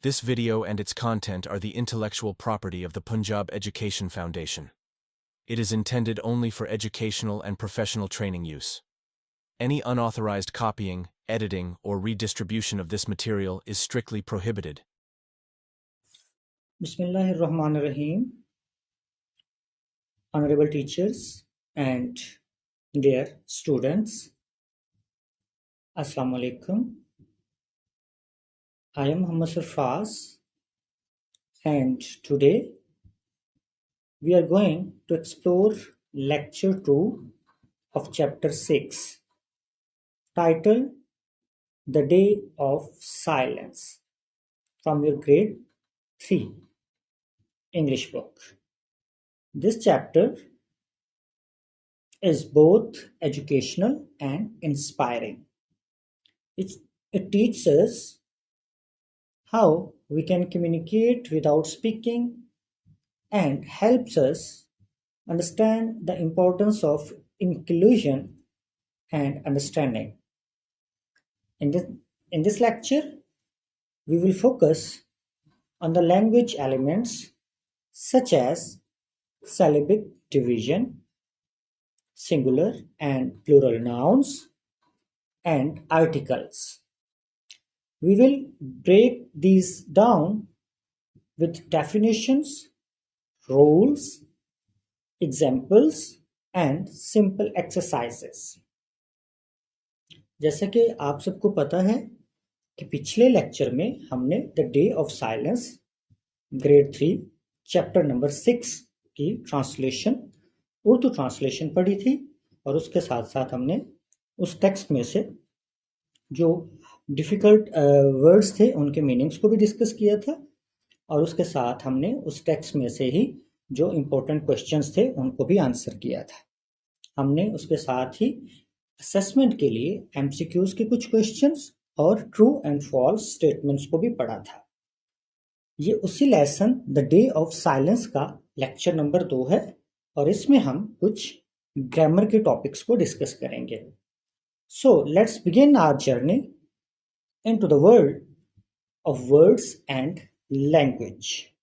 This video and its content are the intellectual property of the Punjab Education Foundation. It is intended only for educational and professional training use. Any unauthorized copying, editing, or redistribution of this material is strictly prohibited. Bismillahirrahmanirrahim. Honorable teachers and dear students, Assalamu alaikum. I am Muhammad Sarfaz, and today we are going to explore lecture 2 of chapter 6, titled The Day of Silence, from your grade 3 English book. This chapter is both educational and inspiring. It teaches us how we can communicate without speaking and helps us understand the importance of inclusion and understanding. In this lecture, we will focus on the language elements such as syllabic division, singular and plural nouns, and articles. We will break these down with definitions, rules, examples, and simple exercises. जैसा कि आप सबको पता है कि पिछले lecture में हमने the day of silence grade 3 chapter number 6 की ट्रांसलेशन उर्दू ट्रांसलेशन पढ़ी थी और उसके साथ साथ हमने उस टेक्स्ट में से जो डिफ़िकल्ट वर्ड्स थे उनके मीनिंग्स को भी डिस्कस किया था और उसके साथ हमने उस टेक्स्ट में से ही जो इम्पोर्टेंट क्वेश्चंस थे उनको भी आंसर किया था। हमने उसके साथ ही असेसमेंट के लिए एमसीक्यूज के कुछ क्वेश्चंस और ट्रू एंड फॉल्स स्टेटमेंट्स को भी पढ़ा था। ये उसी lesson the day of silence का लेक्चर नंबर 2 है और इसमें हम कुछ ग्रामर के टॉपिक्स को डिस्कस करेंगे। So let's begin our journey into the world of words and language.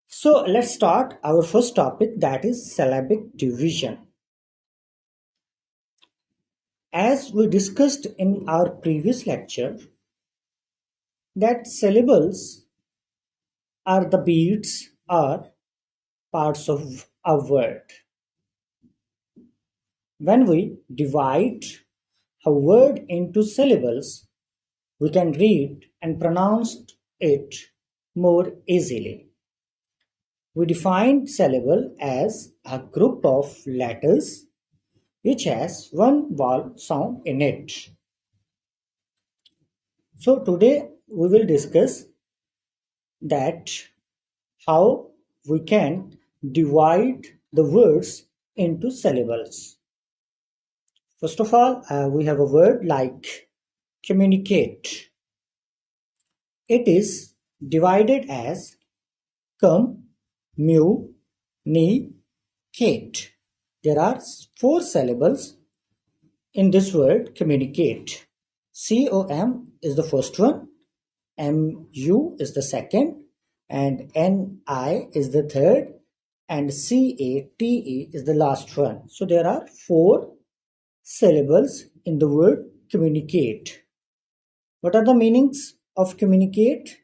So let's start our first topic, that is syllabic division. As we discussed in our previous lecture, that syllables are the beats or parts of a word. When we divide a word into syllables, we can read and pronounce it more easily. We define syllable as a group of letters which has one vowel sound in it. So today we will discuss that how we can divide the words into syllables. First of all, we have a word like communicate. It is divided as come, mu, ni, kate. There are 4 syllables in this word communicate. C-O-M is the first one, M-U is the second, and N-I is the third, and C-A-T-E is the last one. So there are 4 syllables in the word communicate. What are the meanings of communicate?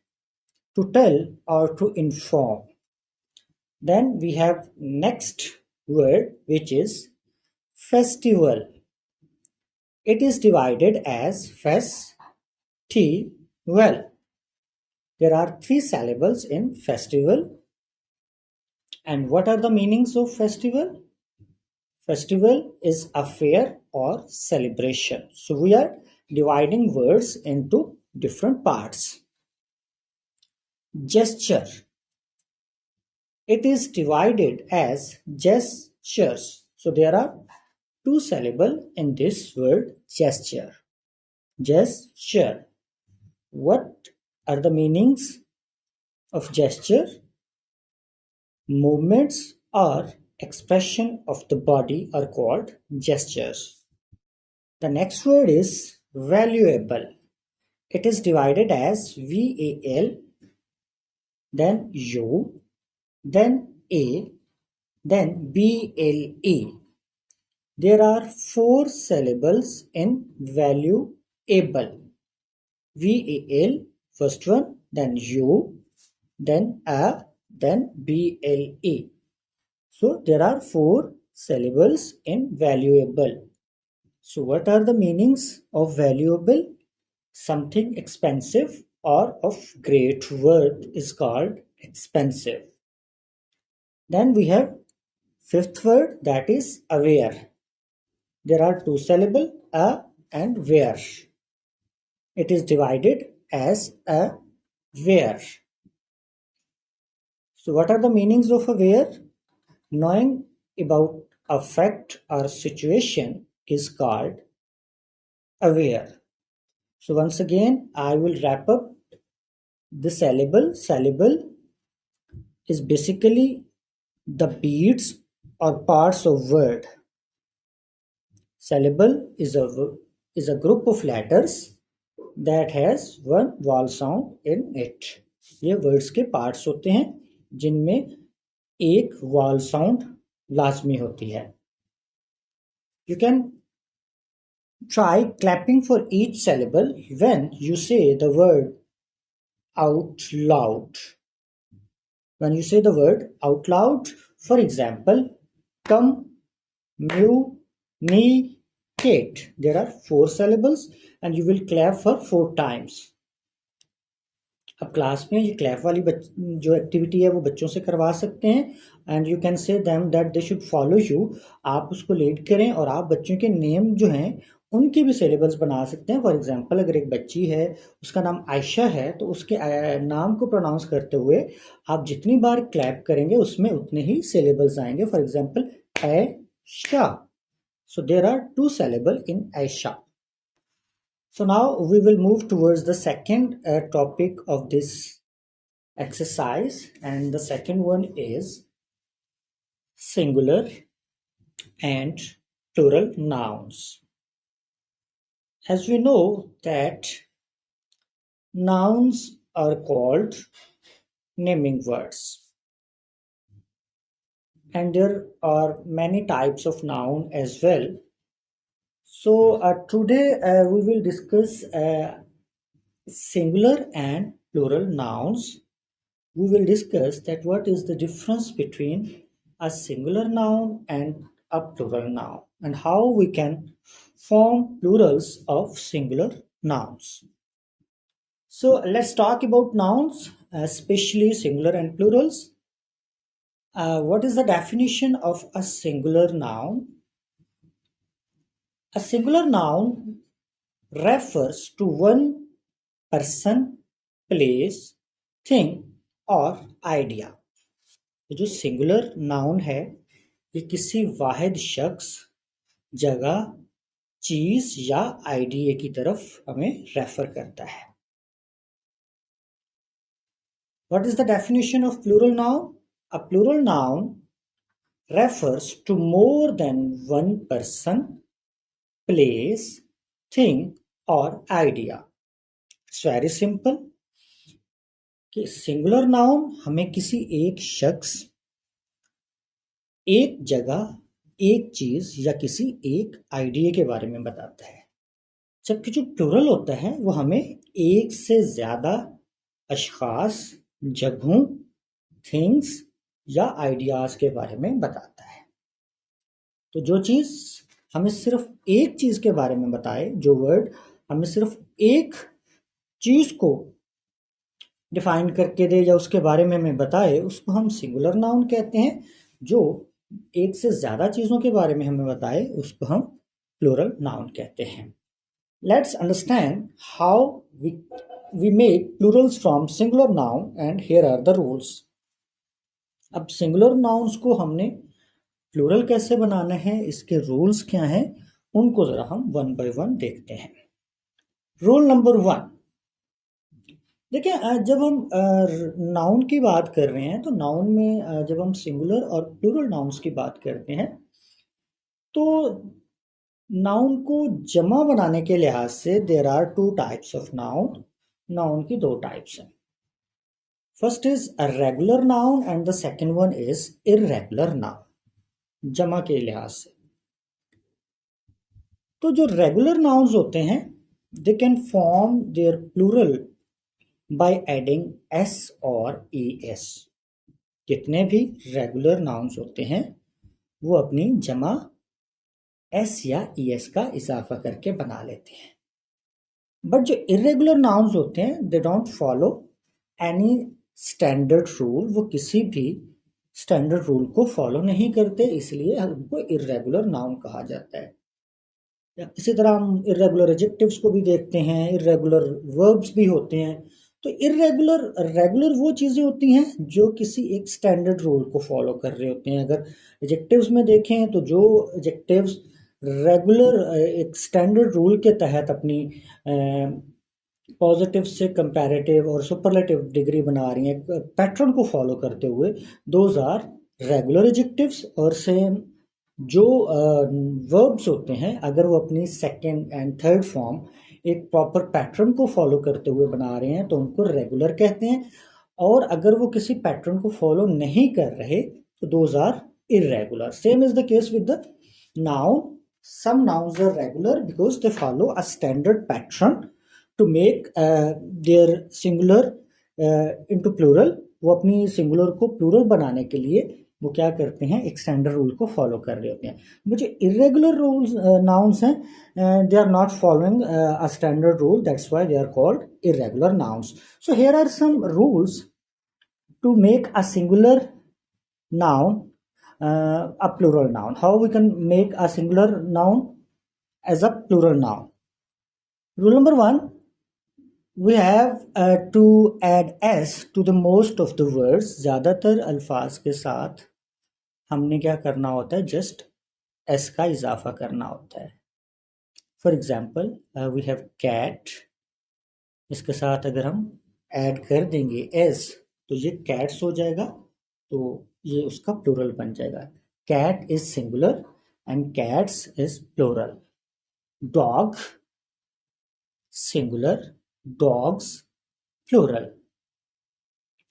To tell or to inform. Then we have next word, which is festival. It is divided as festival. There are 3 syllables in festival. And what are the meanings of festival? Festival is a fair or celebration. So we are dividing words into different parts. Gesture. It is divided as gestures. So there are 2 syllables in this word gesture. Gesture. What are the meanings of gesture? Movements or expression of the body are called gestures. The next word is valuable. it is divided as VAL, then U, then A, then BLE. There are 4 syllables in valuable. VAL, first one, then U, then A, then BLE. So there are 4 syllables in valuable. So what are the meanings of valuable? Something expensive or of great worth is called expensive. Then we have fifth word, that is aware. There are 2 syllables, a and where. It is divided as a where. So what are the meanings of aware? Knowing about a fact or situation is called aware. So once again, I will wrap up the syllable. Syllable is basically the beats or parts of word. Syllable is a group of letters that has one vowel sound in it. ये words के parts होते हैं जिनमें एक vowel sound लाजमी होती है. You can try clapping for each syllable when you say the word out loud. When you say the word out loud, for example, communicate. There are 4 syllables and you will clap for 4 times. अब class में ये clap वाली जो activity है वो बच्चों से करवा सकते हैं and you can say them that they should follow you. आप उसको लीड करें और आप बच्चों के नेम जो हैं उनके भी सिलेबल्स बना सकते हैं. फॉर एग्जांपल अगर एक बच्ची है उसका नाम आयशा है तो उसके नाम को प्रोनाउंस करते हुए आप जितनी बार क्लैप करेंगे उसमें उतने ही सिलेबल्स आएंगे. For example Ayesha. So there are 2 syllables in Ayesha. So now we will move towards the second topic of this exercise, and the second one is singular and plural nouns. As we know that nouns are called naming words, and there are many types of noun as well. So today we will discuss singular and plural nouns. We will discuss that what is the difference between a singular noun and a plural noun and how we can form plurals of singular nouns. So let's talk about nouns, especially singular and plurals. What is the definition of a singular noun? A singular noun refers to one person, place, thing और idea. जो singular noun है ये किसी वाहिद शख्स, जगह, चीज या idea की तरफ हमें रेफर करता है. What is the definition of plural noun? A plural noun refers to more than one person, place, thing or idea. It's very simple. कि सिंगुलर नाउन हमें किसी एक शख्स, एक जगह, एक चीज या किसी एक आइडिया के बारे में बताता है. जबकि जो प्लूरल होता है वो हमें एक से ज्यादा अशखास, जगहों, थिंग्स या आइडियाज के बारे में बताता है. तो जो चीज हमें सिर्फ एक चीज के बारे में बताए, जो वर्ड हमें सिर्फ एक चीज को डिफाइन करके दे या उसके बारे में हमें बताए, उसको हम सिंगुलर नाउन कहते हैं. जो एक से ज्यादा चीजों के बारे में हमें बताए उसको हम प्लूरल नाउन कहते हैं. Let's understand how we make plurals from singular noun and here are the rules. अब सिंगुलर नाउन्स को हमने प्लूरल कैसे बनाना है, इसके रूल्स क्या हैं, उनको जरा हम वन बाय वन देखते हैं. Rule number 1. देखिए, जब हम नाउन की बात कर रहे हैं तो नाउन में जब हम सिंगुलर और प्लूरल नाउन्स की बात करते हैं तो नाउन को जमा बनाने के लिहाज से there are two types of noun. Noun की दो टाइप्स हैं। First is a regular noun and the second one is irregular noun, जमा के लिहाज से। तो जो रेगुलर नाउन्स होते हैं they can form their plural by adding S और ई एस। जितने भी रेगुलर नाउन्स होते हैं वो अपनी जमा एस या ई एस का इजाफा करके बना लेते हैं। बट जो इरेगुलर नाउन्स होते हैं they don't follow any standard rule, वो किसी भी स्टैंडर्ड रूल को फॉलो नहीं करते, इसलिए उनको इरेगुलर नाउन कहा जाता है। इसी तरह हम इरेगुलर एडजेक्टिव्स को भी देखते हैं, इरेगुलर वर्ब्स भी होते हैं। तो इरेगुलर रेगुलर वो चीज़ें होती हैं जो किसी एक स्टैंडर्ड रूल को फॉलो कर रहे होते हैं। अगर एडजेक्टिव्स में देखें तो जो एडजेक्टिव्स रेगुलर एक स्टैंडर्ड रूल के तहत अपनी पॉजिटिव से कंपैरेटिव और सुपरलेटिव डिग्री बना रही हैं पैटर्न को फॉलो करते हुए, दोज आर रेगुलर एडजेक्टिव्स। और सेम जो वर्ब्स होते हैं अगर वो अपनी सेकेंड एंड थर्ड फॉर्म एक प्रॉपर पैटर्न को फॉलो करते हुए बना रहे हैं तो उनको रेगुलर कहते हैं। और अगर वो किसी पैटर्न को फॉलो नहीं कर रहे तो those are irregular. Same is the case with the noun. Some nouns are regular because they follow a standard pattern to make their singular into plural। वो अपनी सिंगुलर को प्लूरल बनाने के लिए वो क्या करते हैं, एक स्टैंडर्ड रूल को फॉलो कर रहे होते हैं। वो जो इरेगुलर रूल्स नाउन्स हैं they are not following a standard rule, that's why they are called irregular nouns. So here are some rules to make a singular noun a plural noun. How we can make a singular noun as a plural noun? Rule number one, we have to add s to the most of the words। ज़्यादातर अल्फाज के साथ हमने क्या करना होता है, just s का इजाफा करना होता है। For example we have cat, इसके साथ अगर हम ऐड कर देंगे s तो ये कैट्स हो जाएगा, तो ये उसका प्लूरल बन जाएगा। Cat is singular and cats is plural. Dog singular, dogs plural.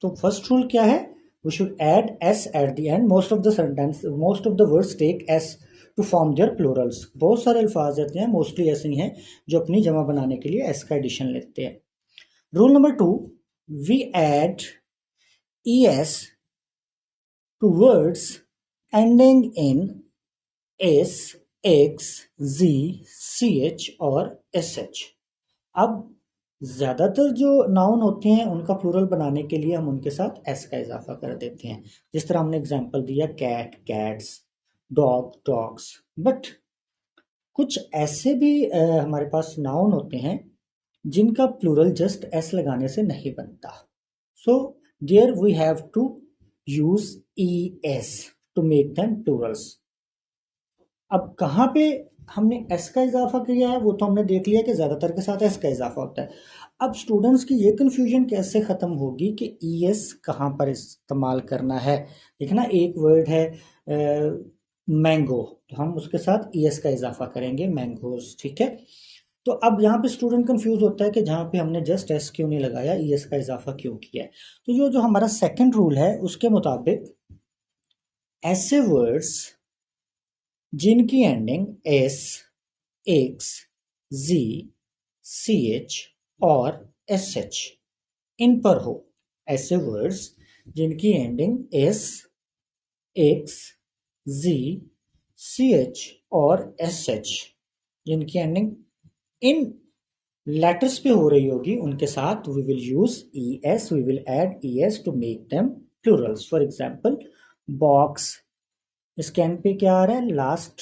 तो फर्स्ट रूल क्या है, we should add S at the end. Most of the sentence, most of the words take S to form their plurals. बहुत सारे अल्फाज रहते हैं, mostly ऐसे ही हैं जो अपनी जमा बनाने के लिए एस का एडिशन लेते हैं। Rule number two, we add es to words ending in s, x, z, ch और sh। अब ज्यादातर जो नाउन होते हैं उनका प्लूरल बनाने के लिए हम उनके साथ s का इजाफा कर देते हैं। जिस तरह हमने एग्जांपल दिया cat cats, dog dogs. But कुछ ऐसे भी हमारे पास नाउन होते हैं जिनका प्लूरल जस्ट s लगाने से नहीं बनता। So there we have to use es to make them plurals। अब कहाँ पे हमने s का इजाफा किया है वो तो हमने देख लिया कि ज़्यादातर के साथ s का इजाफा होता है। अब स्टूडेंट्स की ये कन्फ्यूजन कैसे ख़त्म होगी कि es कहाँ पर इस्तेमाल करना है। देखना, एक वर्ड है मैंगो, तो हम उसके साथ es का इजाफा करेंगे मैंगोज, ठीक है। तो अब यहाँ पे स्टूडेंट कंफ्यूज होता है कि जहाँ पे हमने जस्ट एस क्यों नहीं लगाया, ई एस का इजाफा क्यों किया है। तो जो जो हमारा सेकंड रूल है उसके मुताबिक ऐसे वर्ड्स जिनकी ending S, X, G, C H और एस एच इन पर हो, ऐसे वर्ड्स जिनकी ending S, X, G, C H और एस एच, जिनकी एंडिंग इन लेटर्स पे हो रही होगी, उनके साथ we will use E S, we will add E S to make them plurals. For example box, इसके एंड पे क्या आ रहा है, लास्ट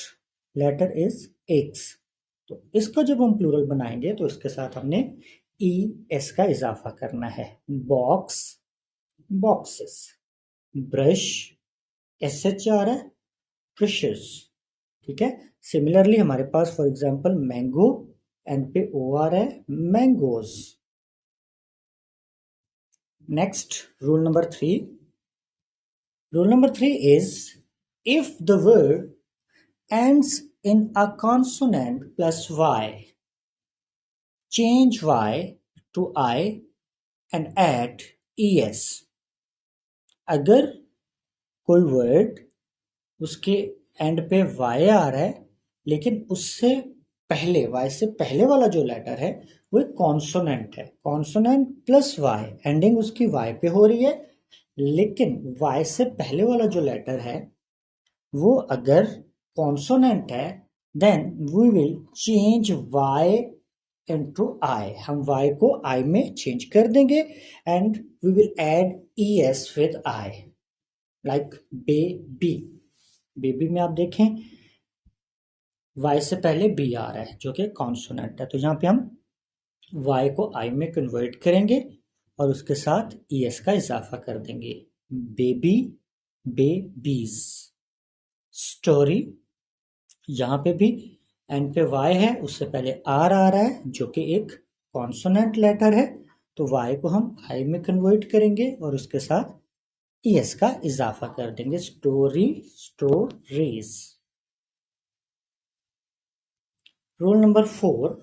लेटर इज एक्स, तो इसका जब हम प्लूरल बनाएंगे तो इसके साथ हमने ई एस का इजाफा करना है। Box, boxes. Brush, S H आ रहा है, ब्रशेस, ठीक है। सिमिलरली हमारे पास फॉर एग्जाम्पल मैंगो, एंड पे ओ आ रहा है, mangoes. Next rule number three. Rule number three is if the word ends in a consonant plus y. Change y to I and add es. अगर कोई word उसके and पे y आ रहा है लेकिन उससे पहले y से पहले वाला जो लेटर है वो एक कॉन्सोनेंट है, कॉन्सोनेंट प्लस y, एंडिंग उसकी y पे हो रही है, लेकिन y से पहले वाला जो लेटर है वो अगर कॉन्सोनेंट है then we will change y into I. हम y को I में चेंज कर देंगे and we will add es with I, like baby. Baby में आप देखें y से पहले b आ रहा है जो कि कॉन्सोनेंट है, तो यहाँ पे हम y को I में कन्वर्ट करेंगे और उसके साथ es का इजाफा कर देंगे. Baby, babies. स्टोरी, यहाँ पे भी एंड पे y है, उससे पहले r आ रहा है जो कि एक कॉन्सोनेंट लेटर है, तो y को हम I में कन्वर्ट करेंगे और उसके साथ es का इजाफा कर देंगे. Story, stories. Rule number 4.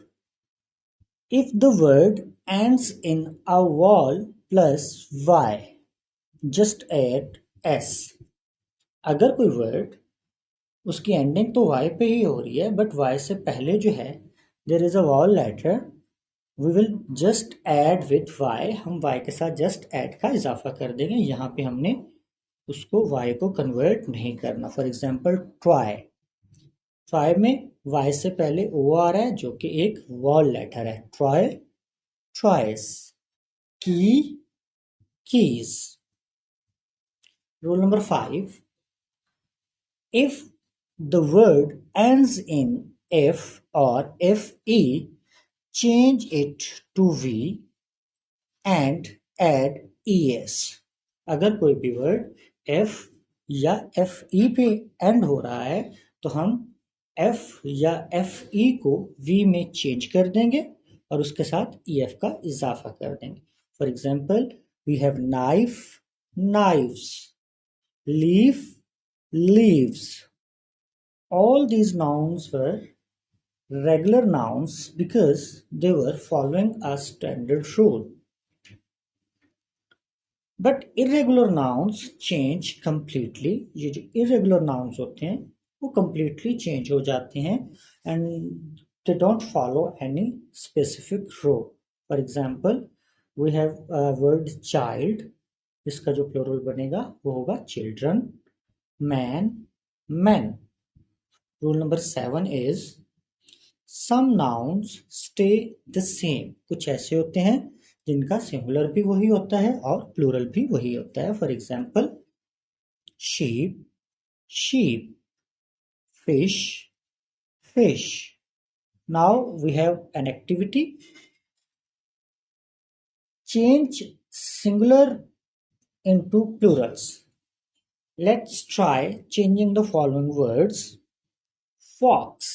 If the word ends in a vowel plus y, just add s. अगर कोई वर्ड उसकी एंडिंग तो y पे ही हो रही है बट y से पहले जो है there is a vowel letter, we will just add with y. हम y के साथ जस्ट ऐड का इजाफा कर देंगे. यहाँ पे हमने उसको y को कन्वर्ट नहीं करना. For example try. ट्राई में y से पहले o आ रहा है जो कि एक वॉवल लेटर है. ट्राई, ट्राइस. की, keys. Rule number 5. If the word ends in f or fe, change it to v and add es. अगर कोई भी वर्ड f या fe पे एंड हो रहा है तो हम f या fe को v में चेंज कर देंगे और उसके साथ ef का इजाफा कर देंगे. For example we have knife, knives, leaf, leaves. All these nouns were regular nouns because they were following a standard rule. But irregular nouns change completely. ये जो irregular nouns होते हैं वो completely change हो जाते हैं and they don't follow any specific rule. For example, we have a word child. इसका जो plural बनेगा वो होगा children, man, men. Rule number 7 is some nouns stay the same. कुछ ऐसे होते हैं जिनका सिंगुलर भी वही होता है और प्लूरल भी वही होता है. For example sheep, sheep. Fish, fish. Now we have an activity. Change singular into plurals. Let's try changing the following words. Fox.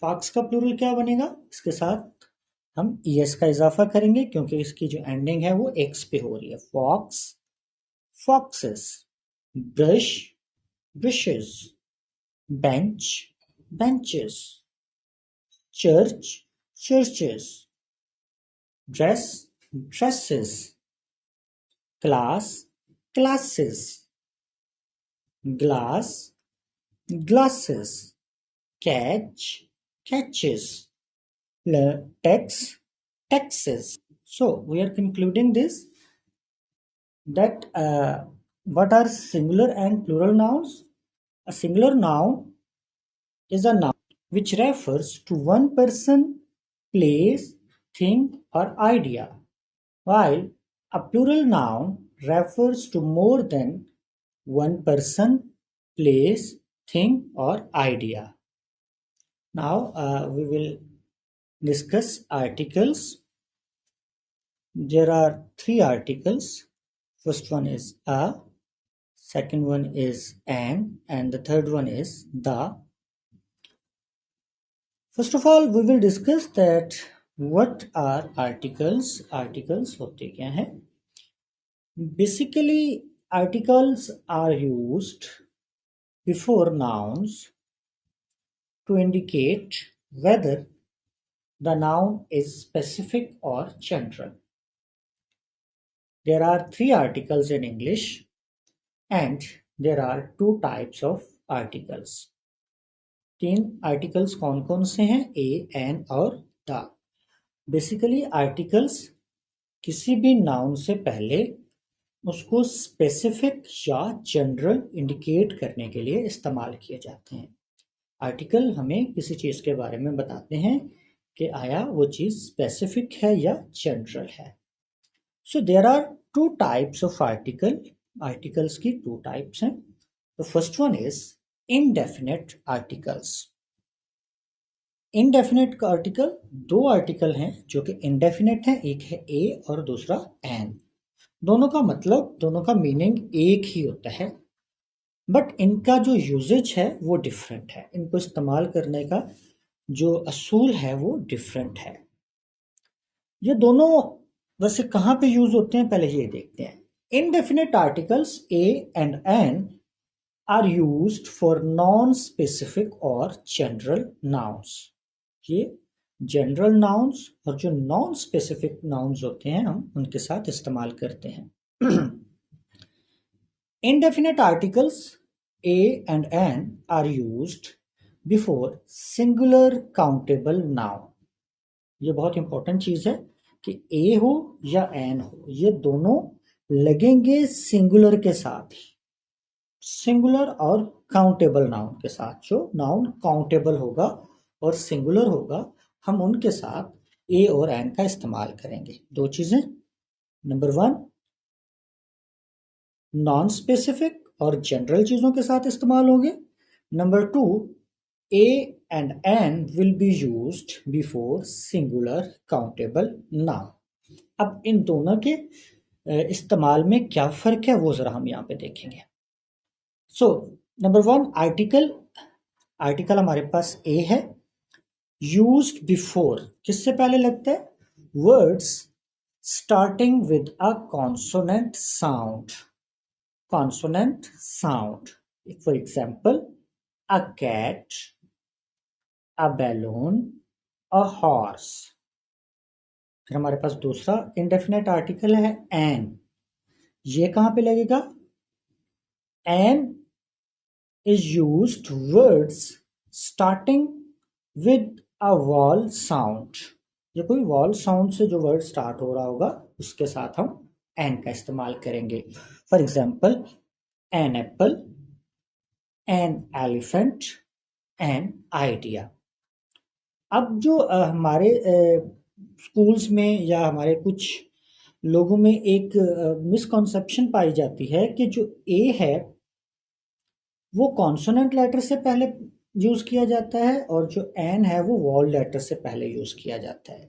Fox का प्लूरल क्या बनेगा? इसके साथ हम es का इजाफा करेंगे क्योंकि इसकी जो एंडिंग है वो x पे हो रही है. Fox, foxes. Brush, brushes. Bench, benches. Church, churches. Dress, dresses. Class, classes. Glass, glasses. Catch, catches. Tax, taxes. So we are concluding this that what are singular and plural nouns? A singular noun is a noun which refers to one person, place, thing or idea, while a plural noun refers to more than one person, place, thing or idea. Now we will discuss articles. There are 3 articles. First one is a, second one is an, and the third one is the. First of all, we will discuss that what are articles. Articles होते क्या हैं? Basically, articles are used before nouns to indicate whether the noun is specific or general. There are 3 articles in English and there are 2 types of articles. 3 articles कौन कौन से हैं? A, an और the. Basically articles किसी भी noun से पहले उसको स्पेसिफिक या जनरल इंडिकेट करने के लिए इस्तेमाल किए जाते हैं. आर्टिकल हमें किसी चीज़ के बारे में बताते हैं कि आया वो चीज़ स्पेसिफिक है या जनरल है. So there are 2 types of articles की 2 टाइप्स हैं. The first one is indefinite articles. Indefinite article 2 article हैं जो कि इनडेफिनेट हैं. एक है ए और दूसरा एन. दोनों का मतलब, दोनों का मीनिंग एक ही होता है, बट इनका जो यूजेज है वो डिफरेंट है. इनको इस्तेमाल करने का जो असूल है वो डिफरेंट है. ये दोनों वैसे कहाँ पे यूज होते हैं पहले ये देखते हैं. Indefinite articles A and an are used for non specific और जनरल नाउन्स. ये जनरल नाउन्स और जो नॉन स्पेसिफिक नाउन्स होते हैं हम उनके साथ इस्तेमाल करते हैं. Indefinite articles a and an are used before singular countable noun. ये बहुत इंपॉर्टेंट चीज है कि a हो या an हो, ये दोनों लगेंगे सिंगुलर के साथ ही. सिंगुलर और काउंटेबल नाउन के साथ. जो नाउन काउंटेबल होगा और सिंगुलर होगा हम उनके साथ a और an का इस्तेमाल करेंगे. 2 चीजें. नंबर 1 नॉन स्पेसिफिक और जनरल चीजों के साथ इस्तेमाल होंगे. Number 2 A and an will be used before singular countable noun. अब इन दोनों के इस्तेमाल में क्या फर्क है वो जरा हम यहाँ पे देखेंगे. सो नंबर 1 आर्टिकल हमारे पास ए है. यूज्ड बिफोर किससे पहले लगता है? Words starting with a consonant sound. Consonant sound. For example, a cat, a balloon, a horse. फिर हमारे पास दूसरा indefinite article है an. ये कहाँ पे लगेगा? An is used words starting with a vowel sound. ये कोई vowel sound से जो word start हो रहा होगा उसके साथ हम एन का इस्तेमाल करेंगे. For example an apple, an elephant, an idea. अब जो हमारे स्कूल्स में या हमारे कुछ लोगों में एक मिसकॉन्सेप्शन पाई जाती है कि जो ए है वो कॉन्सोनेंट लेटर से पहले यूज किया जाता है और जो एन है वो वॉल लेटर से पहले यूज किया जाता है.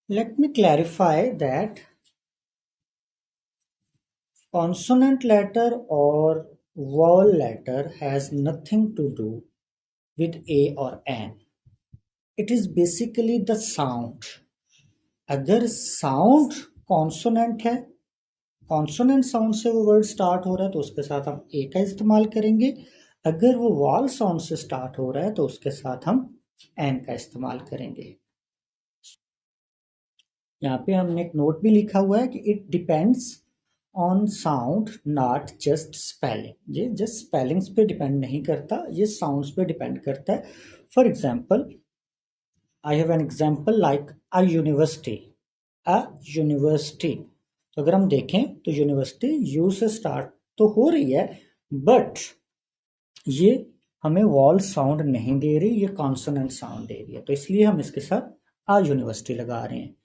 Let me clarify that consonant letter or vowel letter has nothing to do with a or an. It is basically the sound. अगर sound consonant है, consonant sound से वो word start हो रहा है तो उसके साथ हम a का इस्तेमाल करेंगे. अगर वो vowel sound से start हो रहा है तो उसके साथ हम n का इस्तेमाल करेंगे. यहाँ पे हमने एक नोट भी लिखा हुआ है कि it depends on sound not just spelling. ये जस्ट स्पेलिंग्स पे डिपेंड नहीं करता, ये साउंड्स पे डिपेंड करता है. For example I have an example like a university. A university तो अगर हम देखें तो यूनिवर्सिटी यू से स्टार्ट तो हो रही है बट ये हमें वॉल साउंड नहीं दे रही, ये कॉन्सोनेंट साउंड दे रही है, तो इसलिए हम इसके साथ अ यूनिवर्सिटी लगा रहे हैं.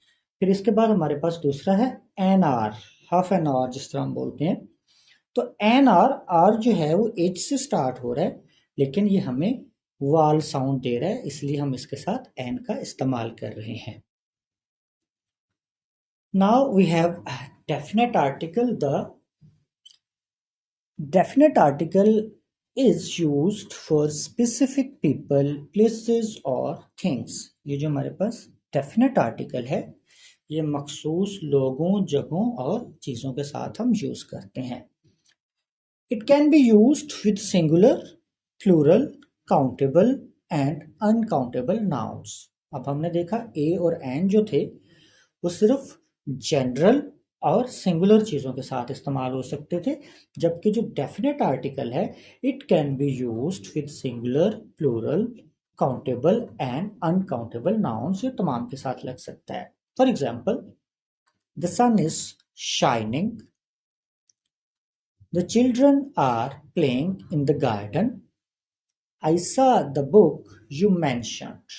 फिर इसके बाद हमारे पास दूसरा है an hour, half an hour जिस तरह हम बोलते हैं. तो एन आर जो है वो एच से स्टार्ट हो रहा है लेकिन ये हमें वाल साउंड दे रहा है, इसलिए हम इसके साथ एन का इस्तेमाल कर रहे हैं. Now we have definite article. The definite article is used for specific people, places और थिंग्स. ये जो हमारे पास डेफिनेट आर्टिकल है ये मखसूस लोगों, जगहों और चीज़ों के साथ हम यूज करते हैं. It can be used with singular, plural, countable, and uncountable nouns. अब हमने देखा ए और एन जो थे वो सिर्फ जनरल और सिंगुलर चीज़ों के साथ इस्तेमाल हो सकते थे, जबकि जो डेफिनेट आर्टिकल है it can be used with singular, plural, countable and uncountable nouns, ये तमाम के साथ लग सकता है. For example, the sun is shining, the children are playing in the garden, I saw the book you mentioned.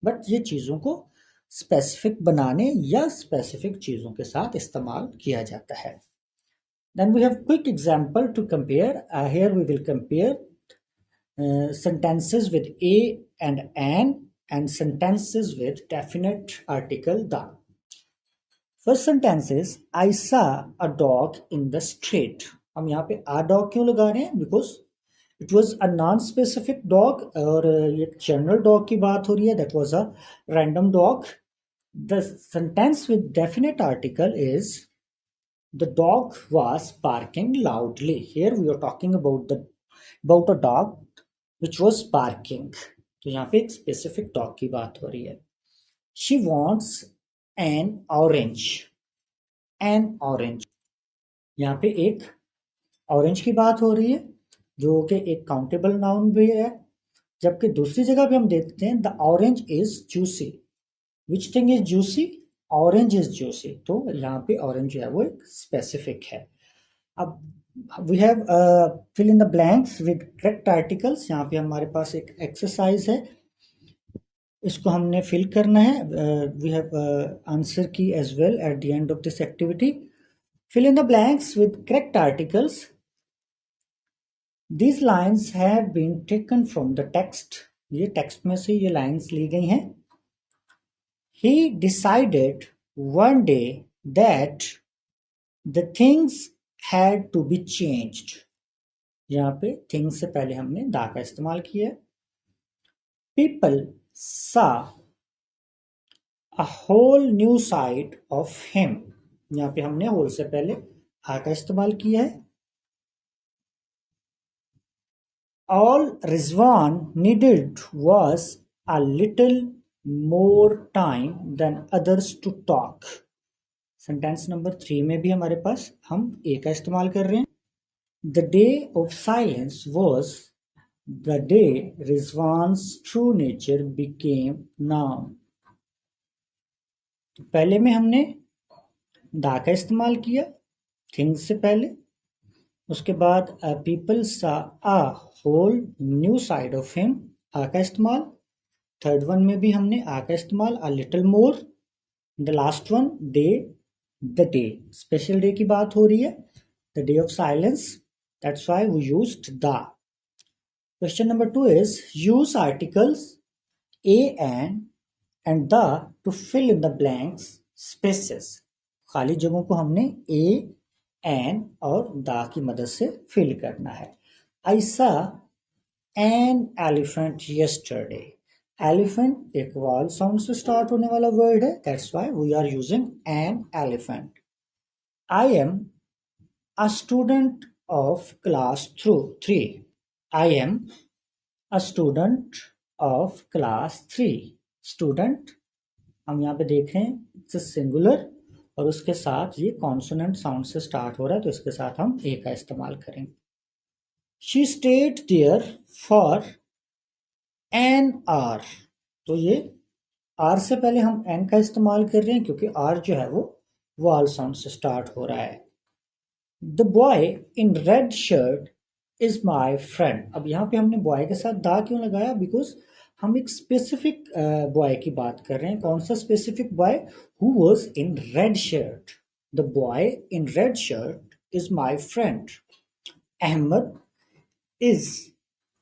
But ये चीज़ों को स्पेसिफिक बनाने या स्पेसिफिक चीज़ों के साथ इस्तेमाल किया जाता है. Then we have quick example to compare. Here we will compare sentences with a and an and sentences with definite article the. First sentence is I saw a dog in the street. हम यहाँ पे a dog क्यों लगा रहे हैं? Because it was a non specific dog और एक general dog की बात हो रही है. That was a random dog. The sentence with definite article is the dog was barking loudly. Here we are talking about a dog which was barking. तो यहाँ पे एक स्पेसिफिक डॉग की बात हो रही है. She wants N orange. N orange, यहाँ पे एक ऑरेंज की बात हो रही है जो कि एक काउंटेबल नाउन भी है. जबकि दूसरी जगह भी हम देखते हैं the orange is juicy. Which thing is juicy? Orange is juicy. तो यहाँ पे ऑरेंज जो है वो एक स्पेसिफिक है. अब we have fill in the blanks with correct articles. यहाँ पे हमारे पास एक एक्सरसाइज है, इसको हमने फिल करना है. We have answer key as well at the end of this activity. Fill in the blanks with correct articles. These lines have been taken from the text. ये टेक्स्ट में से ये लाइन्स ली गई हैं. He decided one day that the things had to be changed. यहाँ पे things से पहले हमने दा का इस्तेमाल किया. People saw a whole new side of him. यहाँ पे हमने whole से पहले आ का इस्तेमाल किया है. All Rizwan needed was a little more time than others to talk. Sentence number 3 में भी हमारे पास हम ए का इस्तेमाल कर रहे हैं. The day of silence was the day Rizwan's true nature became known. तो पहले में हमने दा का इस्तेमाल किया थिंग्स से पहले. उसके बाद people saw a whole new side of him, a का इस्तेमाल. थर्ड वन में भी हमने आ का इस्तेमाल, a little more. The last one day, the day, special day की बात हो रही है, the day of silence. That's why we used the. Question number 2 is use articles A and the to fill in the blanks spaces. खाली जगहों को हमने ए, N और दा की मदद से फिल करना है. I saw an elephant yesterday. Elephant एक वॉल साउंड से स्टार्ट होने वाला वर्ड है. That's why we are using an elephant. I am a student of class 3. I am a student of class 3. Student हम यहाँ पे देख रहे हैं इट्स सिंगुलर और उसके साथ ये कॉन्सोनेंट साउंड से स्टार्ट हो रहा है, तो इसके साथ हम ए का इस्तेमाल करेंगे. She stayed there for an hour. तो ये आर से पहले हम एन का इस्तेमाल कर रहे हैं क्योंकि आर जो है वो वॉल साउंड से स्टार्ट हो रहा है. The boy in red shirt is my friend. अब यहाँ पे हमने बॉय के साथ दा क्यों लगाया? बिकॉज हम एक स्पेसिफिक बॉय की बात कर रहे हैं. कौन सा specific boy? Who was in red shirt. The boy in red shirt is my friend. Ahmad is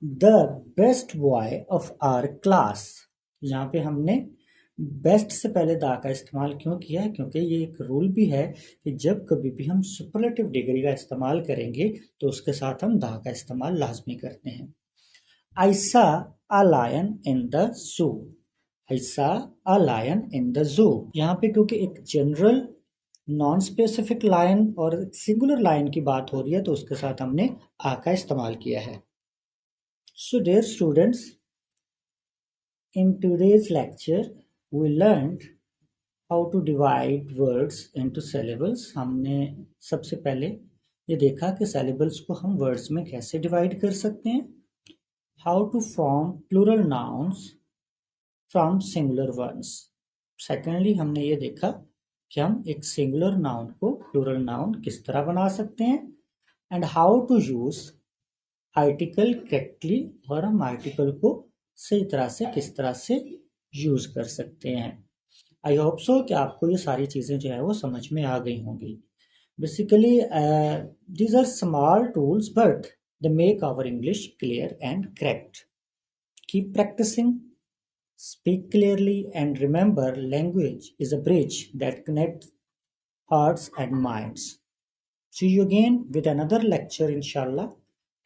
the best boy of our class. यहाँ पे हमने बेस्ट से पहले दा का इस्तेमाल क्यों किया है? क्योंकि ये एक रूल भी है कि जब कभी भी हम सुपरलेटिव डिग्री का इस्तेमाल करेंगे तो उसके साथ हम दा का इस्तेमाल लाजमी करते हैं. I saw a lion in the zoo. I saw a lion in the zoo. यहाँ पे क्योंकि एक जनरल नॉन स्पेसिफिक लाइन और सिंगुलर लाइन की बात हो रही है तो उसके साथ हमने आ का इस्तेमाल किया है. So dear students, In today's lecture, we learned how to divide words into syllables. हमने सबसे पहले ये देखा कि syllables को हम words में कैसे divide कर सकते हैं. How to form plural nouns from singular ones. Secondly, हमने ये देखा कि हम एक singular noun को plural noun किस तरह बना सकते हैं. And how to use article correctly, और हम article को सही तरह से किस तरह से यूज कर सकते हैं. आई होप सो कि आपको ये सारी चीज़ें जो है वो समझ में आ गई होंगी. Basically these are small tools but they make our English clear and correct. Keep practising, speak clearly, and remember, language is a bridge that connects hearts and minds. See you again with another lecture, inshallah.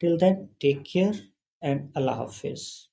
Till then, take care and Allah Hafiz.